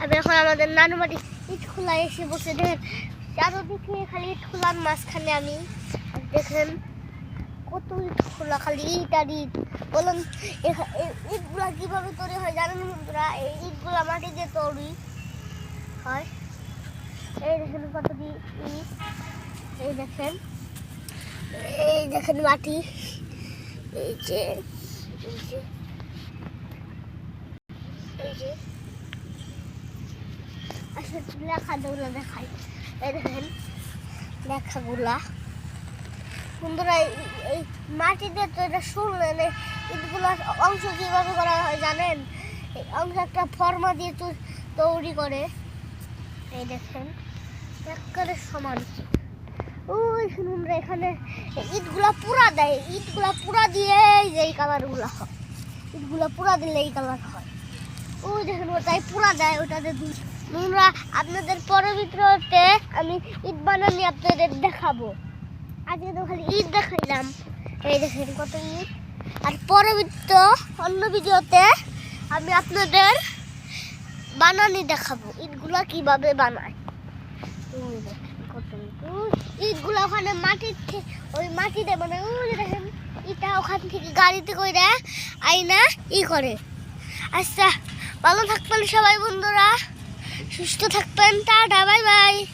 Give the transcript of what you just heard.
আমি এখন আমাদের নানু বাড়ি ইট খোলা এসে বসে দেখেন চারদিকে খালি ইট খোলার মাঝখানে আমি দেখেন কত ইট খোলা খালি ইট আর ইট বলুন ইটগুলা কিভাবে তৈরি হয় জানেন বন্ধুরা? এই ইটগুলা মাটি দিয়ে তৈরি হয়। এই দেখেন কত ইট, এই দেখেন মাটি, এই যে লেখাগুলো দেখাই। এই দেখেন লেখাগুলা বন্ধুরা এই মাটি দিয়ে তো এটা শুনলেন ইটগুলার অংশ কিভাবে করা হয় জানেন? এই অংশ একটা ফর্মা দিয়ে তৈরি করে। এই দেখেন একেবারে সমান। ওই শুনুন এখানে ইটগুলা পুরা দেয়, ইটগুলা পুরা দিয়ে এই কালারগুলা হয়, ইটগুলা পুরা দিলে এই কালার হয়। ওই দেখেন ওটাই পুরা দেয়, ওটাতে বন্ধুরা আপনাদের পরবর্তীতে আমি ইট বানানি আপনাদের দেখাবো। আজকে তো খালি ইট দেখাইলাম, এই দেখেন কত ইট। আর পরবর্তী অন্য ভিডিওতে আমি আপনাদের বানানি দেখাবো ইটগুলা কিভাবে বানায়। ইটগুলা ওখানে ওই মাটিতে মানে ওই দেখেন ইটা ওখান থেকে গাড়িতে করে আইনা করে। আচ্ছা ভালো থাকবেন সবাই বন্ধুরা, সুস্থ থাকবেন, টাটা বাই বাই।